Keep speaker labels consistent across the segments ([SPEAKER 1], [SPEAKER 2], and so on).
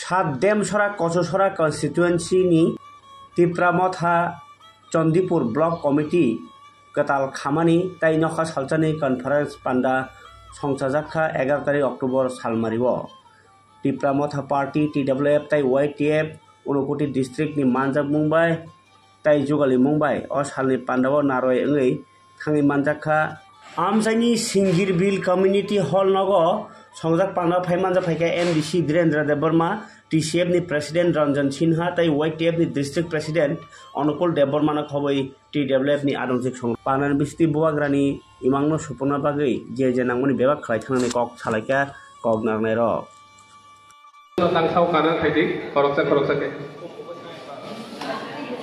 [SPEAKER 1] सातदेमसरा कचसरा कन्स्टिट्युएन्सिनि तिप्रामथा चन्दीपुर block committee कताल खामानि ताई नखा सालचानि conference panda संसाजाखा 11 तारिख अक्टोबर सालमारिव तिप्रामथा पार्टी TWF ताई YTF उनकोटी डिस्ट्रिक्टनि मानजाक मुंबाई ताई जुगाली मुंबाई अ सालनि पान्डाव नारय ओङै थाङै मानजाखा आमसाइनि सिंगिरबिल कम्युनिटी हल नगो संजाक पान्डा फाइमानजा फाइका MDC धीरेन्द्र देव वर्मा TCF नि प्रेसिडेंट रंजन सिन्हा ताई YTF नि डिस्ट्रिक्ट प्रेसिडेंट अनुकूल देव वर्मा खबै TWF नि आदंजिक सं पानान बिस्ति बुवाग्रानि इमांनो सुपना बागै जे नांगमनि बेबा खलाय थांनानै कक सालायका कक नांनाय र
[SPEAKER 2] तांसाव काना थाइदि खरकसा के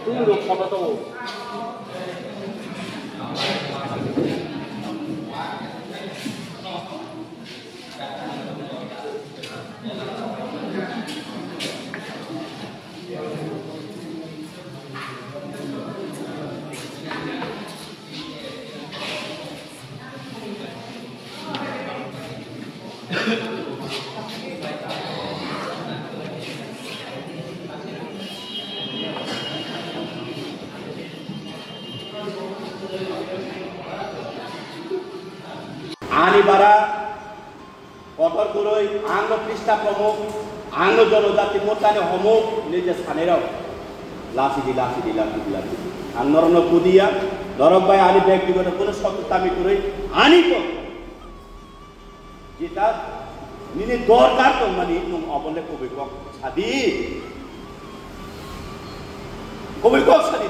[SPEAKER 2] तु खबतो
[SPEAKER 3] आनी बारा कठोर गुरुई आंग पृष्ठा प्रमुख आंग जनजाति मोर्चानि हमुक निजे सानेराव लासिदि आं नरन कुदिया नरक बाय आनी व्यक्तिगत कोनो शत्रुतामी गुरुई आनी को जिता निने दरकार तो मानि नुं अबले कबिकक सादि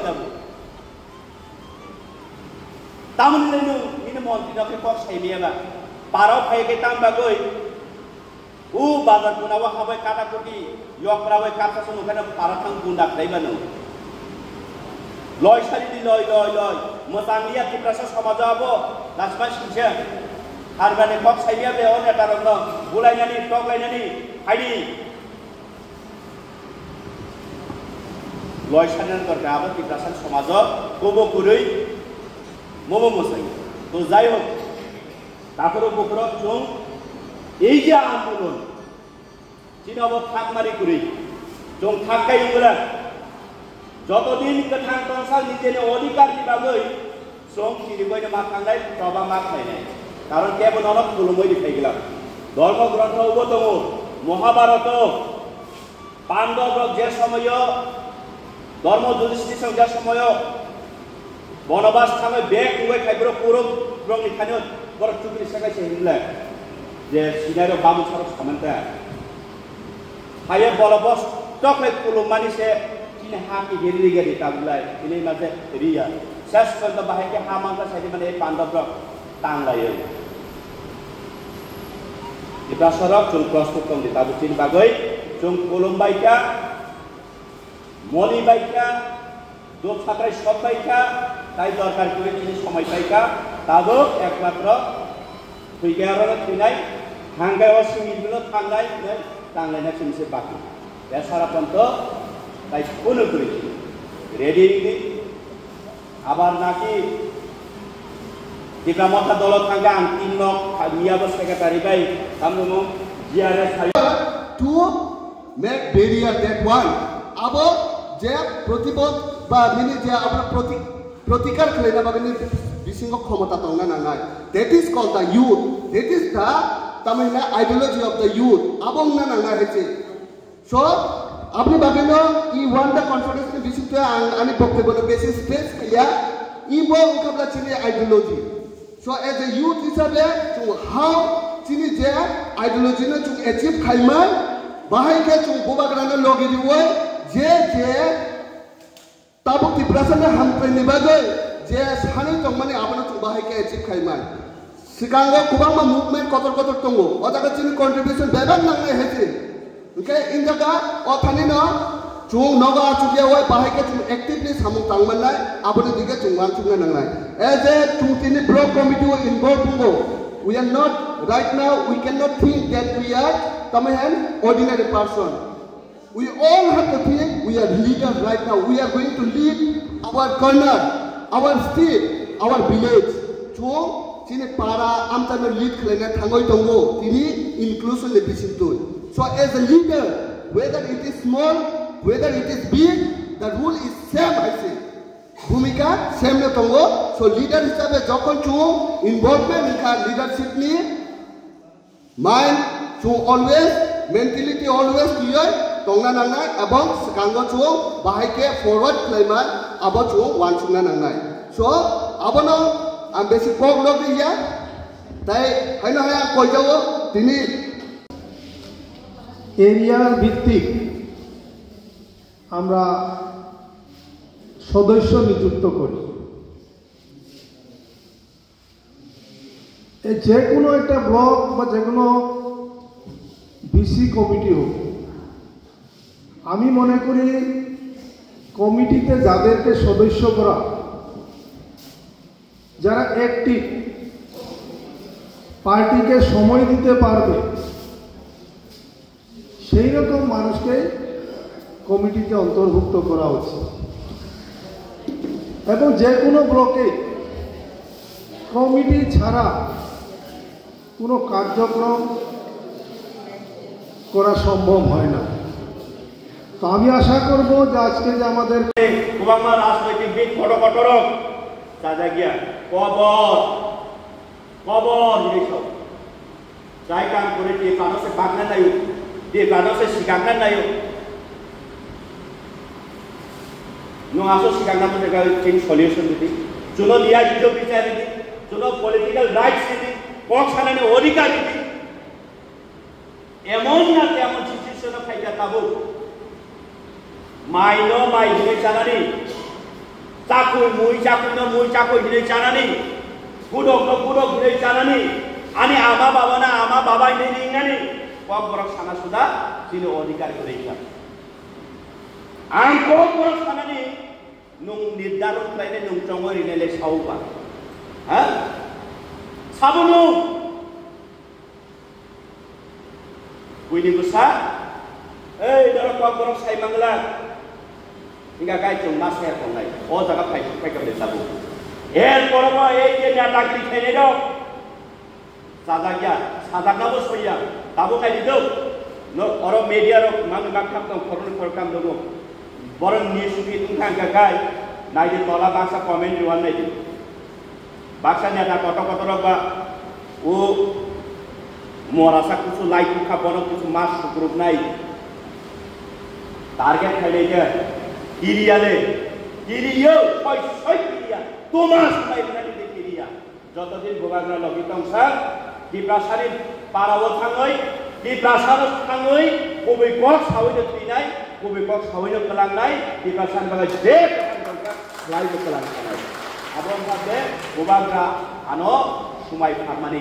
[SPEAKER 3] ताबु तामने नु निने मन्त्रि नके कक साइमियाबा पाराव फायके तामबागै उ बाजार गुनाव हाबाय काटाकुटी यकरावै काटासो नुखाना पाराथां गुन्दा खाइबानो लय सारिदि लय मोतांलिया तिप्रासा समाजाबो लासमा सिनसे हारबाने कक साइमिया बे नेतारनो बुलायनानि टकलायनानि हाइदि लय सारिनान दरकाबो तिप्रासा समाज गोबो गुरै मोमो मोसाई तो যাই হোক তারপরে বকর जों এই যে আন্দোলন চিনাব থাকমারি করি जों থাকাই উগলা যতদিন গোথাং তংসাল নিজেনে অধিকার দিবাগৈ जों চিনিবইনে মা থাংলাই প্রবা মা খাইনাই কারণ কেবল অনক খুলমই দেখাইগলা ধর্মগ্রন্থও দङ মহাভারত পাণ্ডব যে সময় ধর্ম যুধিষ্ঠির যে সময় বনবাস থামে বেগ উই খাইব্র কৌরব রংনি খানো বড় চুকরি সাকাইছে হিমলা যে সিনাইর বামু সরস খামানতা হায়ে বলবস টকলে কুলুমানি সে চিনে হাকি গেরি গেরি তাবুলাই ইনি মাঝে রিয়া শেষ পর্যন্ত বাহাইকে হামানতা সাইডে মানে পাণ্ডব টাংলাयो এটা সরক जों প্রস্তুত কম দি তাবু চিন বাগৈ जों কুলুমবাইকা মলিবাইকা দো ছাত্রাই সবাইকা তাই দরকার করে তিনি সময় পাইকা তাবো একমাত্র ফিগারর থিনাই হাঙ্গায় অসীমিতগুলো থাঙ্গাই টাংলাইনা চিনছে বাকি এ সারা পন্ত তাই কোনো করেছি রেডি আবার নাকি তিপ্রামথা দল থাঙ্গা আং তিন নক মিয়াবো সেক্রেটারি বাই আমনো GRS
[SPEAKER 4] to make barrier that one আবো যে প্রতিবাদ বা মিনি যে আমরা प्रतिकार खालायना बागैनि बिसिंग क्षमता दंना नांनाय that is called the youth that is the तामिलना आइडियोलॉजी ऑफ द यूथ आबंग ना नांना हेचे सो आपनि बागैनो इ वन द कॉन्फिडेंस नि बिसिंग आनि बक्तव्यनो बेसिस स्पेस किया इ बो उकाबला चिनि ideology so as a youth हिसाबे जों हाउ चिनि जे आइडियोलॉजी न जों अचीव खाइमान बाहाय के जों बोबाग्रानो लगिदि वय जे ताबुक तिप्रासानो हामप्रेनि बागै जे सानै दं माने आबनो जों बाहायके एचिभ खाइमान सिगाङाव गोबां मुभमेन्ट कतर दङ अजागा चिनि कन्ट्रिबिउसन बेबां नांनाय हेचे ओके इन जागा अथानिनो जों नगा आचुगियावै बाहायके जों एक्टिभलि सामुं तांमाननाय आबनो दिगे जों वानचुंना नांनाय as a चुंतिनि block committee involve दङ we are not right now we cannot think that we are an ordinary person. We all have to think we are leaders right now. We are going to lead our corner, our state, our village. So, sini para amtano lead khalena thangoi tongo tini inclusion le bisim tu. So as a leader, whether it is small, whether it is big, the rule is same, I say. Bhumika same na tongo. So leader hisabe jokon chung involvement ka leadership ni mind chung always mentality always clear tongna nangnai abong sekango chung bahai ke forward klaiman abo chung wan chungna nangnai. So abono am basic pok log ya tai haino haya koi jawo tini
[SPEAKER 5] area ভিত্তিক আমরা সদস্য নিযুক্ত করি। যে কোনো একটা block বা যে কোনো বিসি কমিটি হোক, আমি মনে করি কমিটিতে যাদেরকে সদস্য করা, যারা অ্যাক্টিভ, পার্টিকে সময় দিতে পারবে, সেই রকম মানুষকে কমিটিতে অন্তর্ভুক্ত করা উচিত। এবং যে কোনো ব্লকে কমিটি ছাড়া কোনো কার্যক্রম করা সম্ভব হয় না। তো আমি আশা করব যে আজকে যে আমাদের
[SPEAKER 3] গোবাংমা রাজনৈতিক দিক ঘটঘটরক যা গিয়া কবর জিনিস যাই কাম করে দিয়ে কানসে বাগনা নাই দিয়ে কানসে শিকাঙ্গা নাই নো আসো শিকাঙ্গা মধ্যে চেঞ্জ সলিউশন দিদি জুনো লিয়া ইজো বিচার দিদি জুনো পলিটিক্যাল রাইটস দিদি কক সানানে অধিকার দিদি এমন না তেমন সিচুয়েশন ফাইদা তাবো মাইনো মাই দিনে জানানি চাকুই মুই চাকুই দিনে জানানি গুডক দিনে জানানি ani ama baba na ama baba ini ingani kok borok sana sudah sini odikar gereja angko borok sana ni nung nidarut lainnya nung congor ini les sauba ha sabunu kuini besar dorok kok borok sai mangla hingga kai cung nasher kongai oh jaga pai ke sabu borok je nyata kri khene dok সাদাকাবো সইয়া তাবো খাইলি দৌ or মিডিয়ার মানুষ বাংখাম দং ফরন ফরকাম দङ বরং নিসুকি তুংখাং গায় নাইদি তলা Baksa comment দিওয়ান নাইদি বাক্সা নেতা কত বা ও মরাসা কিছু লাইট খা বন কিছু মাস গ্রুপ নাই টার্গেট খাইলে যে কিরিয়ালে কিরিয়ো সই কিরিয়া তোমাস নাই নাইদি কিরিয়া যতদিন গোবাগনা লগি দংসা di prasarin parawo thangoi di prasaros thangoi kobe kok sawino thinai kobe kok sawino kelangnai di prasan bagai je lai kelangnai abon babe gobagra ano sumai pharmani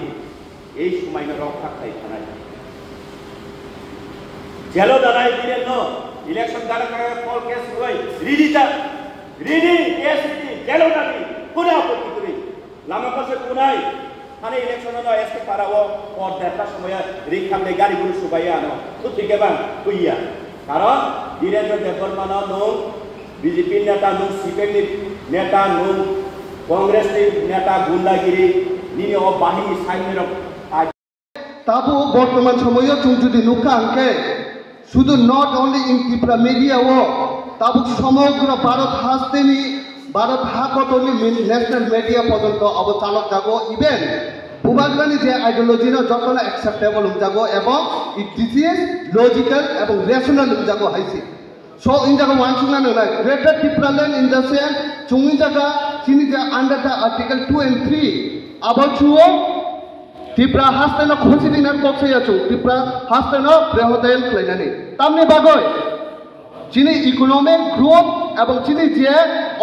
[SPEAKER 3] ei sumai no rokha khai thanai jelo danai diren no election dara kara call case hoi ridi case ridi jelo dani kuna apoti kori lama kase kunai Hani election no eske parawo or data samoya rikhamle gari guru subaya no to thike bang kuiya karon Direndra Devarmana no BJP neta no CPM neta no Congress neta gundagiri nini o bahini sainero
[SPEAKER 4] tabu বর্তমান সময়ে তুমি যদি নুকা আঙ্কে শুধু not only in Tripura media ও তাবু সমগ্র ভারত হাসতেনি ভারত হাকতনি ন্যাশনাল মিডিয়া পর্যন্ত অবচালক যাবো ইভেন বুবাগ্রানি যে আইডিওলজি না যত না অ্যাকসেপ্টেবল যাবো এবং ইট ডিজিজ লজিক্যাল এবং রেশনাল যাবো হাইছি সো ইন জায়গা ওয়ান সুনা নাই greater Tripura land in the same চুংনি জায়গা চিনি যে আন্ডার দ্য আর্টিকেল 2 and 3 আবার চুও ত্রিপুরা হাসতেন খুশি দিনের কক্সে আছো ত্রিপুরা হাসতেন বৃহদায়ন খাইনানি তামনি বাগয় চিনি ইকোনমিক গ্রোথ এবং চিনি যে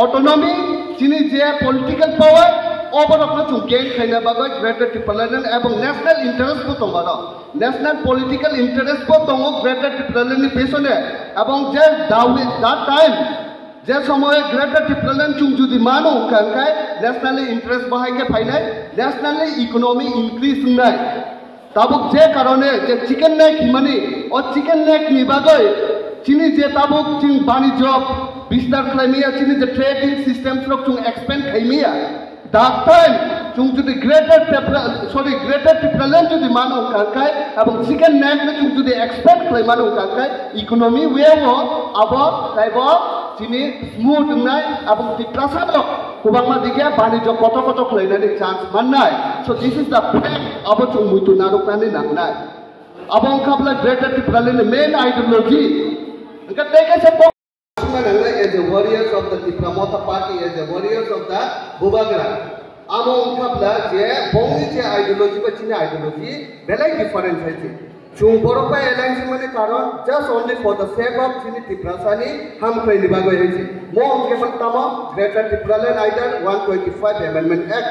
[SPEAKER 4] অটোনমি চিনি যে পলিটিক্যাল পাওয়ার অবরকম চুকেন খাইনা বাগয় গ্রেটার ত্রিপুরা ল্যান্ড এবং ন্যাশনাল ইন্টারেস্ট দङ ন্যাশনাল পলিটিক্যাল ইন্টারেস্ট দङ গ্রেটার ত্রিপুরা ল্যান্ডनि পেছনে এবং যে দ্যাট টাইম যে সময়ে গ্রেটার ত্রিপুরা ল্যান্ড চুং যদি মানো কাঙ্কাই ন্যাশনালি ইন্টারেস্ট বাহাইকে ফাইনাই ন্যাশনালি ইকোনমি ইনক্রিজ নাই তাবুক যে কারণে যে চিকেন নেক হিমানি ও চিকেন নেক নি বাগয় চিনি যে তাবুক চিং বাণিজ্য বিস্তার খাইমিয়া চিনি যে ট্রেডিং সিস্টেমস রক চুং এক্সপেন্ড খাইমিয়া that time जों जुदि ग्रेटर टिप्रालेन जुदि मानो कालकाय एवं सेकेंड नेक में जों जुदि एक्सपेक्ट खालाय मानो कालकाय इकोनॉमी वे वो अब कायबो जिनि स्मूथ नाय एवं टिप्रासा दो कुबांमा दिगे बानिज्य कत खालायनानै चान्स मोननाय so this is the fact अब जों मुइतु नारकनानै नांनाय अब ओंखाबला ग्रेटर टिप्रालेन मेन आइडियोलॉजी ओंखा टेकेसे as a warriors of the Tipramotha party, as a warriors of the Bubagra. Amo unkapla je bongi je ideology ba chini ideology belai difference hai. Chung boropa alliance mane karon just only for the sake of chini Tiprasani ham koi nibago hai. Mo onke tama Greater Tipraland either 125 Amendment Act.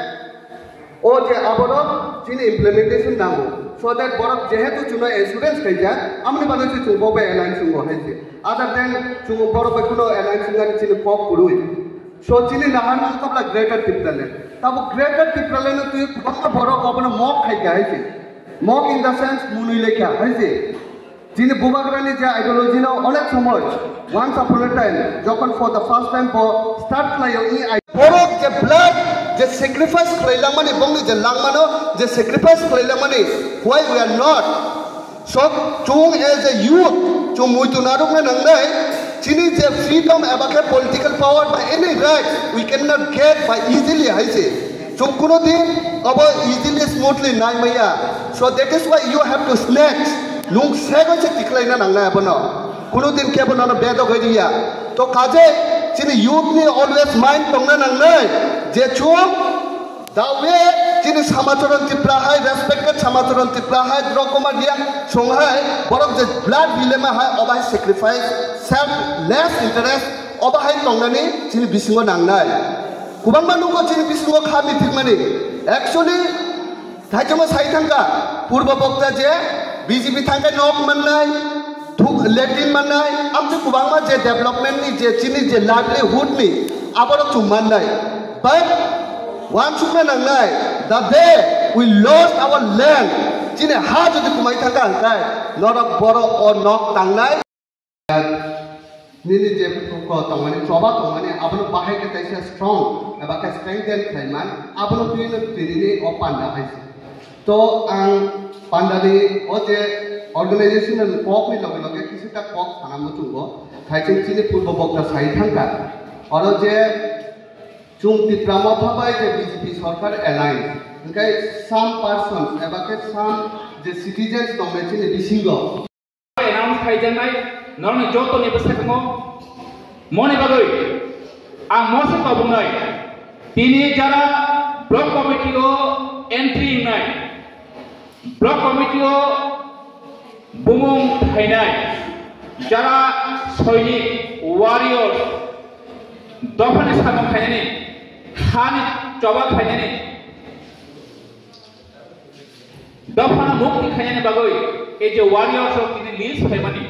[SPEAKER 4] O je aboro chini implementation nango. So that borok jehetu chuna assurance kai ja amni banu se chung boba alliance ngo hai. Other than chung boropa kuno alliance ngani chini pop kurui. So chini nahan kapla Greater Tipraland. Tabo Greater Tipraland tu baka borok apna mock khai ga hai. Mock in the sense munui lekha hai. Chini Bubagrani je ideology na onek somoy once upon a time jokon for the first time start layo I borok je blood je sacrifice khailang mani bongi je langmano je sacrifice khailang mani why we are not so chung as a youth chung muitu naruk na nangnai chini je freedom abake political power by any right we cannot get by easily haise chung kuno din abo easily smoothly nai maya so that is why you have to snatch nung sego se tiklai na nangnai abono kuno din ke abono na bedo gaidiya to kaje chini youth ni always mind tongna nangnai je chung dawe chini samacharan tipra hai respected samacharan tipra hai drokoma dia songhai borok je blood dilema hai obai sacrifice self less interest obai tongnani chini bisingo nangnai kubang manugo chini bisingo khami thikmani actually thaijama sai thangka purba bokta je BJP thangka nok mannai thuk latin mannai amje kubangma je development ni je chini je livelihood ni abaro chumannai but one chukna nangnai the day we lost our land chini ha jodi kumai thangka angkai norok boro or nok tangnai nini je ko tongmani choba tongmani abono bahai ke taisa strong abaka strengthen khaiman abono pino tinini opanda haise to ang pandani oje organizational pop ni loge loge kisita pop sanamo chungbo thaichin chini purbo bokta sai thangka oro je chung Tipramotha bai je BJP sarkar alliance okay some persons abake some je citizens tongme chini bisingo
[SPEAKER 6] announce khaijanai norni joto ni besakango mone bagoi ang mose pabungai tini jara block committee o entry nai block committee o bumung thainai jara soinik warriors dofane samong thainani khani choba thainani dofana mukti thainani bagoi এই যে warriors of তিনি list ফাইমানি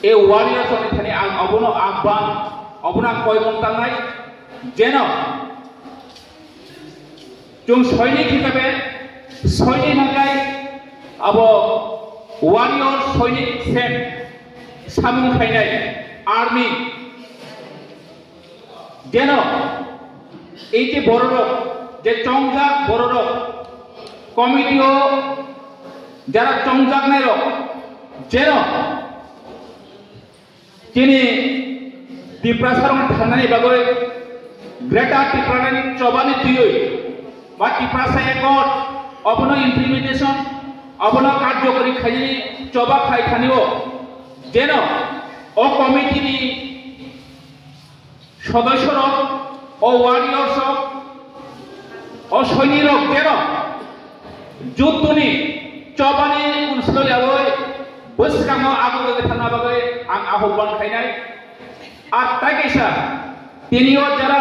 [SPEAKER 6] এই warriors of এখানে অবন আহ্বান অবনা কয়মন তাংনাই যেন जों সৈনিক হিসাবে সৈনিক হাঙ্গাই আব ওয়ারিয়ার সৈনিক সেন সামুং খাইনাই আর্মি যেন এই যে বড় যে চংজা বড় কমিটিও যারা চংজাক নাই যেন তিনি টিপ্রাসারং থানানি বাগৈ গ্রেটার টিপ্রাসানি চবানি তুই বা টিপ্রাসা একট অবন ইমপ্লিমেন্টেশন অবন কার্যকরী খাইনি চবা খাই খানিও যেন ও কমিটিনি সদস্যরক ও ওয়ারিয়র্স ও সৈনিক যেন যুদ্ধনি চবানি উনসলি আবৈ বৈশাখাঙাव আগতে থানা বাগৈ আং আহ্বান খাইনাই আর তাই কাইসা তিনিও যারা